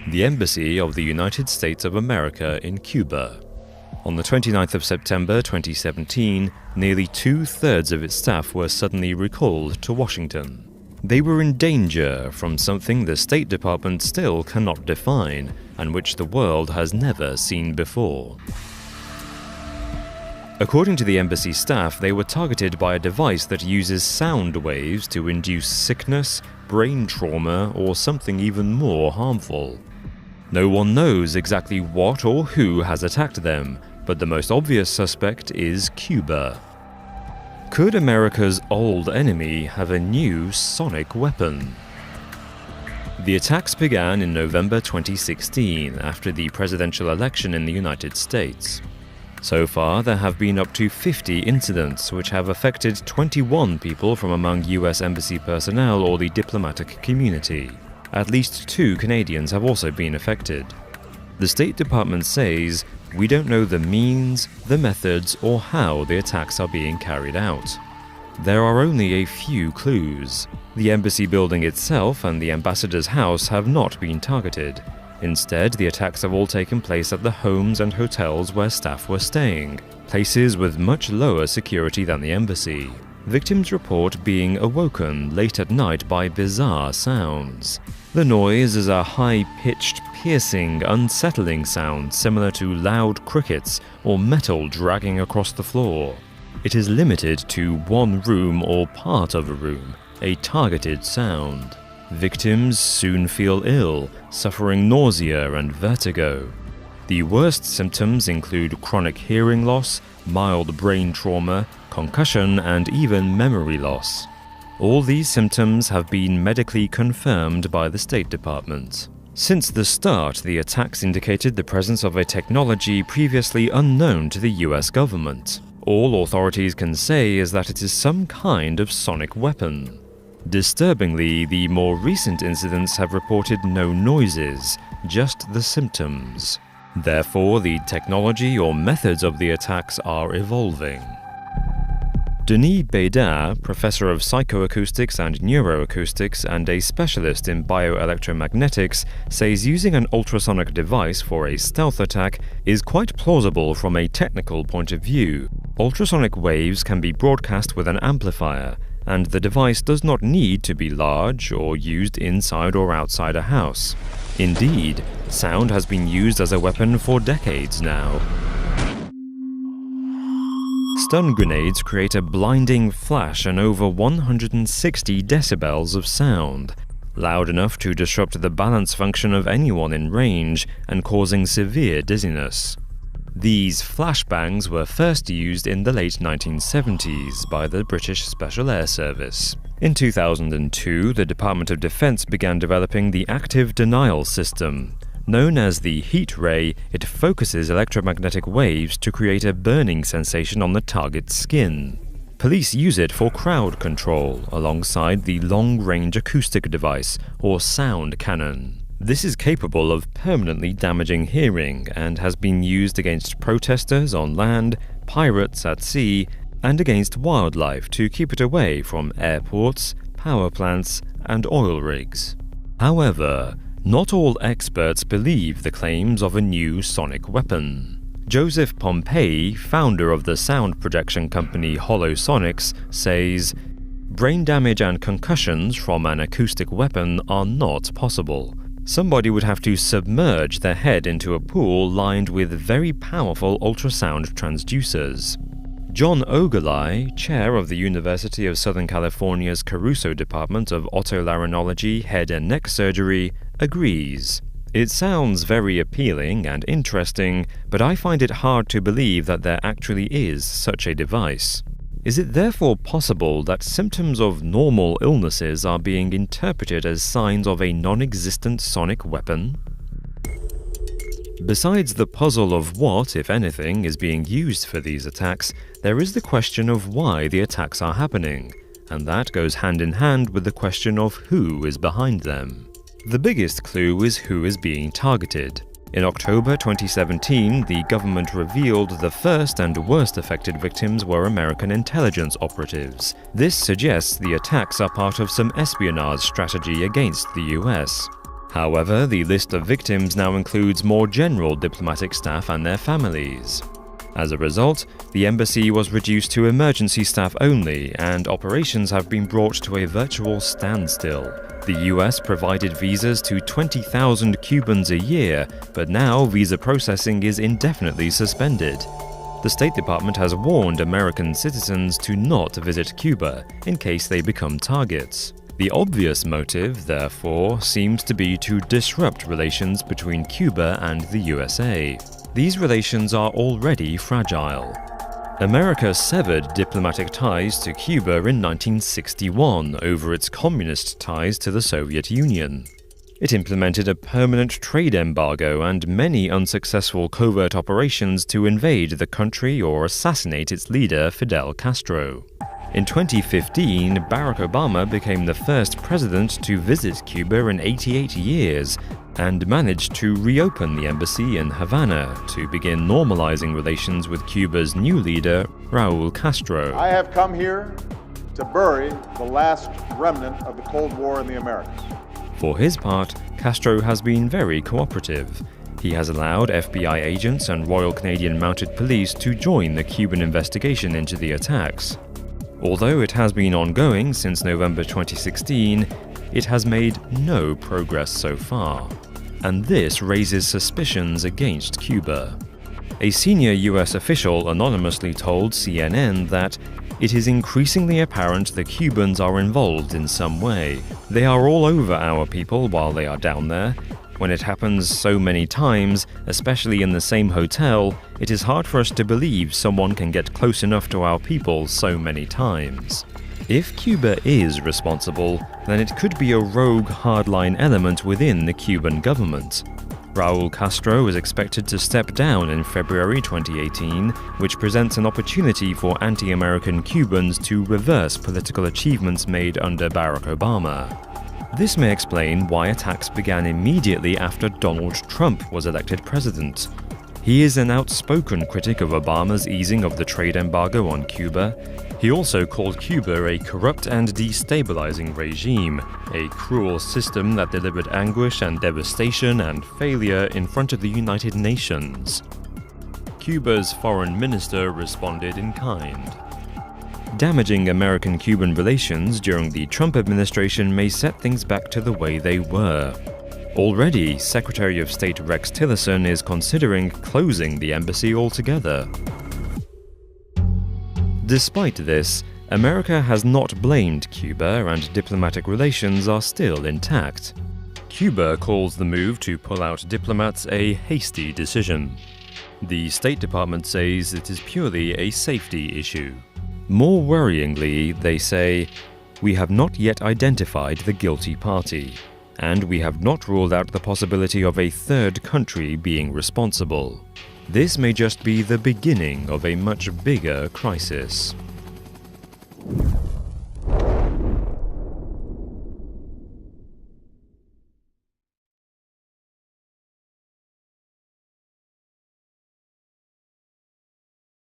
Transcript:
the Embassy of the United States of America in Cuba. On the 29th of September 2017, nearly two-thirds of its staff were suddenly recalled to Washington. They were in danger from something the State Department still cannot define, and which the world has never seen before. According to the embassy staff, they were targeted by a device that uses sound waves to induce sickness, brain trauma, or something even more harmful. No one knows exactly what or who has attacked them, but the most obvious suspect is Cuba. Could America's old enemy have a new sonic weapon? The attacks began in November 2016, after the presidential election in the United States. So far, there have been up to 50 incidents, which have affected 21 people from among US embassy personnel or the diplomatic community. At least 2 Canadians have also been affected. The State Department says, "We don't know the means, the methods, or how the attacks are being carried out." There are only a few clues. The embassy building itself and the ambassador's house have not been targeted. Instead, the attacks have all taken place at the homes and hotels where staff were staying, places with much lower security than the embassy. Victims report being awoken late at night by bizarre sounds. The noise is a high-pitched, piercing, unsettling sound similar to loud crickets or metal dragging across the floor. It is limited to one room or part of a room, a targeted sound. Victims soon feel ill, suffering nausea and vertigo. The worst symptoms include chronic hearing loss, mild brain trauma, concussion, and even memory loss. All these symptoms have been medically confirmed by the State Department. Since the start, the attacks indicated the presence of a technology previously unknown to the US government. All authorities can say is that it is some kind of sonic weapon. Disturbingly, the more recent incidents have reported no noises, just the symptoms. Therefore, the technology or methods of the attacks are evolving. Denis Bédard, professor of psychoacoustics and neuroacoustics and a specialist in bioelectromagnetics, says using an ultrasonic device for a stealth attack is quite plausible from a technical point of view. Ultrasonic waves can be broadcast with an amplifier, and the device does not need to be large or used inside or outside a house. Indeed, sound has been used as a weapon for decades now. Stun grenades create a blinding flash and over 160 decibels of sound, loud enough to disrupt the balance function of anyone in range and causing severe dizziness. These flashbangs were first used in the late 1970s by the British Special Air Service. In 2002, the Department of Defense began developing the active denial system. Known as the heat ray, it focuses electromagnetic waves to create a burning sensation on the target's skin. Police use it for crowd control, alongside the long-range acoustic device, or sound cannon. This is capable of permanently damaging hearing and has been used against protesters on land, pirates at sea, and against wildlife to keep it away from airports, power plants, and oil rigs. However, not all experts believe the claims of a new sonic weapon. Joseph Pompei, founder of the sound projection company Holosonics, says, "Brain damage and concussions from an acoustic weapon are not possible. Somebody would have to submerge their head into a pool lined with very powerful ultrasound transducers." John Ogilvie, chair of the University of Southern California's Caruso Department of Otolaryngology, Head and Neck Surgery, agrees. "It sounds very appealing and interesting, but I find it hard to believe that there actually is such a device. Is it therefore possible that symptoms of normal illnesses are being interpreted as signs of a non-existent sonic weapon?" Besides the puzzle of what, if anything, is being used for these attacks, there is the question of why the attacks are happening, and that goes hand in hand with the question of who is behind them. The biggest clue is who is being targeted. In October 2017, the government revealed the first and worst affected victims were American intelligence operatives. This suggests the attacks are part of some espionage strategy against the US. However, the list of victims now includes more general diplomatic staff and their families. As a result, the embassy was reduced to emergency staff only, and operations have been brought to a virtual standstill. The US provided visas to 20,000 Cubans a year, but now visa processing is indefinitely suspended. The State Department has warned American citizens to not visit Cuba in case they become targets. The obvious motive, therefore, seems to be to disrupt relations between Cuba and the USA. These relations are already fragile. America severed diplomatic ties to Cuba in 1961 over its communist ties to the Soviet Union. It implemented a permanent trade embargo and many unsuccessful covert operations to invade the country or assassinate its leader, Fidel Castro. In 2015, Barack Obama became the first president to visit Cuba in 88 years and managed to reopen the embassy in Havana to begin normalizing relations with Cuba's new leader, Raúl Castro. I have come here to bury the last remnant of the Cold War in the Americas. For his part, Castro has been very cooperative. He has allowed FBI agents and Royal Canadian Mounted Police to join the Cuban investigation into the attacks. Although it has been ongoing since November 2016, it has made no progress so far. And this raises suspicions against Cuba. A senior US official anonymously told CNN that it is increasingly apparent the Cubans are involved in some way. They are all over our people while they are down there. When it happens so many times, especially in the same hotel, it is hard for us to believe someone can get close enough to our people so many times. If Cuba is responsible, then it could be a rogue hardline element within the Cuban government. Raúl Castro is expected to step down in February 2018, which presents an opportunity for anti-American Cubans to reverse political achievements made under Barack Obama. This may explain why attacks began immediately after Donald Trump was elected president. He is an outspoken critic of Obama's easing of the trade embargo on Cuba. He also called Cuba a corrupt and destabilizing regime, a cruel system that delivered anguish and devastation and failure in front of the United Nations. Cuba's foreign minister responded in kind. Damaging American-Cuban relations during the Trump administration may set things back to the way they were. Already, Secretary of State Rex Tillerson is considering closing the embassy altogether. Despite this, America has not blamed Cuba, and diplomatic relations are still intact. Cuba calls the move to pull out diplomats a hasty decision. The State Department says it is purely a safety issue. More worryingly, they say, "We have not yet identified the guilty party, and we have not ruled out the possibility of a third country being responsible. This may just be the beginning of a much bigger crisis."